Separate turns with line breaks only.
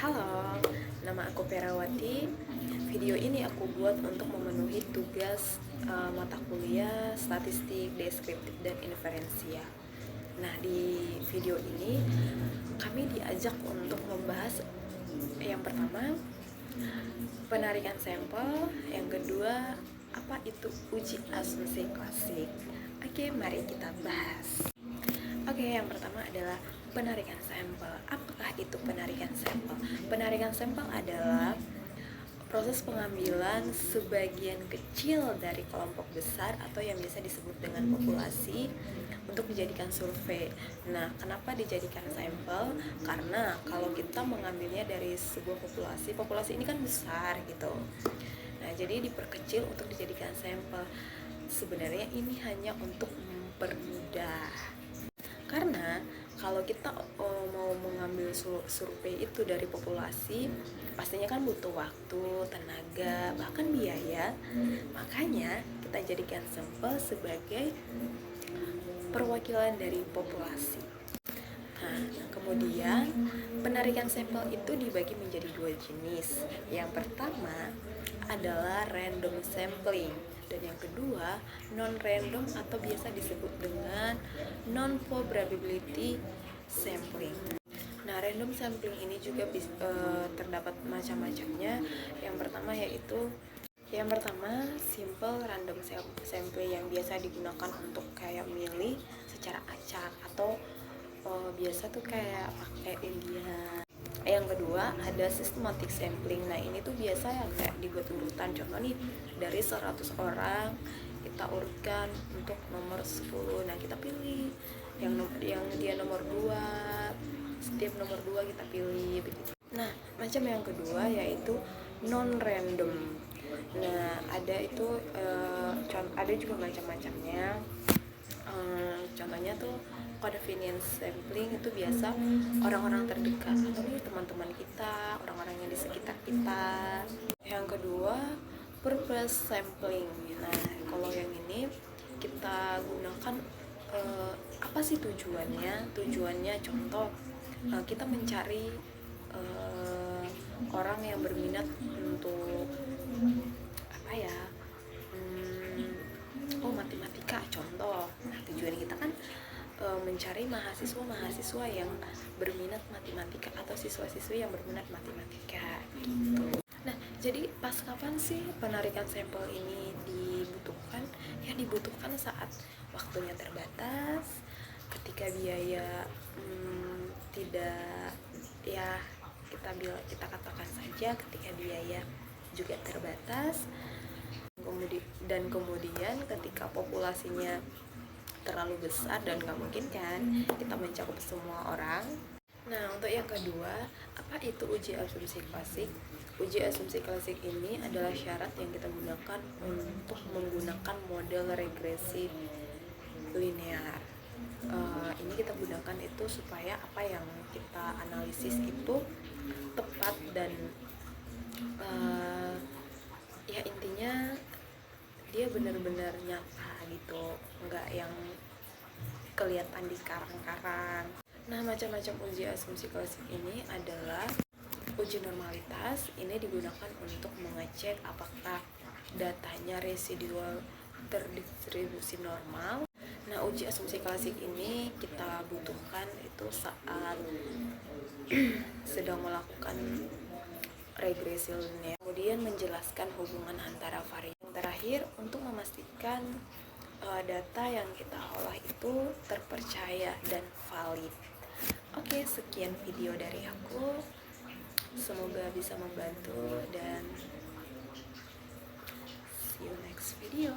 Halo, nama aku Perawati. Video ini aku buat untuk memenuhi tugas mata kuliah Statistik, Deskriptif, dan Inferensia. Nah, di video ini kami diajak untuk membahas yang pertama, penarikan sampel, yang kedua, apa itu uji asumsi klasik. Oke, mari kita bahas. Oke, yang pertama adalah penarikan sampel. Apakah itu penarikan sampel? Penarikan sampel adalah proses pengambilan sebagian kecil dari kelompok besar atau yang biasa disebut dengan populasi untuk dijadikan survei. Nah, kenapa dijadikan sampel? Karena kalau kita mengambilnya dari sebuah populasi ini kan besar gitu. Nah, jadi diperkecil untuk dijadikan sampel. Sebenarnya ini hanya untuk mempermudah. Karena kalau kita mau mengambil survei itu dari populasi, pastinya kan butuh waktu, tenaga, bahkan biaya. Makanya kita jadikan sampel sebagai perwakilan dari populasi. Nah, kemudian penarikan sampel itu dibagi menjadi dua jenis. Yang pertama adalah random sampling, dan yang kedua non-random atau biasa disebut dengan non-probability sampling. Nah, random sampling ini juga terdapat macam-macamnya. Yang pertama simple random sampling yang biasa digunakan untuk kayak milih secara acak atau biasa tuh kayak pakai undian. Yang kedua ada systematic sampling. Nah, ini tuh biasa yang kayak dibuat urutan. Contoh nih, dari 100 orang kita urutkan untuk nomor 10. Nah, kita pilih yang dia nomor 2. Setiap nomor 2 kita pilih begitu. Nah, macam yang kedua yaitu non random. Nah, ada itu ada juga macam-macamnya. Contohnya tuh convenience sampling, itu biasa orang-orang terdekat atau nih teman-teman kita, orang-orang yang di sekitar kita. Yang kedua purpose sampling. Nah, kalau yang ini kita gunakan apa sih tujuannya? Tujuannya contoh kita mencari orang yang berminat untuk apa ya? Matematika contoh. Nah, tujuan kita kan mencari mahasiswa yang berminat matematika atau siswa-siswi yang berminat matematika gitu. Nah, jadi pas kapan sih penarikan sampel ini dibutuhkan? Ya, dibutuhkan saat waktunya terbatas, ketika biaya tidak, ya kita katakan saja ketika biaya juga terbatas, dan kemudian ketika populasinya terlalu besar dan nggak mungkin kan kita mencakup semua orang. Nah, untuk yang kedua, apa itu uji asumsi klasik? Uji asumsi klasik ini adalah syarat yang kita gunakan untuk menggunakan model regresi linear. Ini kita gunakan itu supaya apa yang kita analisis itu tepat dan ya intinya dia benar-benar nyata gitu, nggak yang kelihatan di karang-karang. Nah, macam-macam uji asumsi klasik ini adalah uji normalitas. Ini digunakan untuk mengecek apakah datanya residual terdistribusi normal. Nah, uji asumsi klasik ini kita butuhkan itu saat sedang melakukan regresi linear, kemudian menjelaskan hubungan antara variabel. Yang terakhir, untuk memastikan data yang kita olah itu terpercaya dan valid. Oke, sekian video dari aku. Semoga bisa membantu dan see you next video.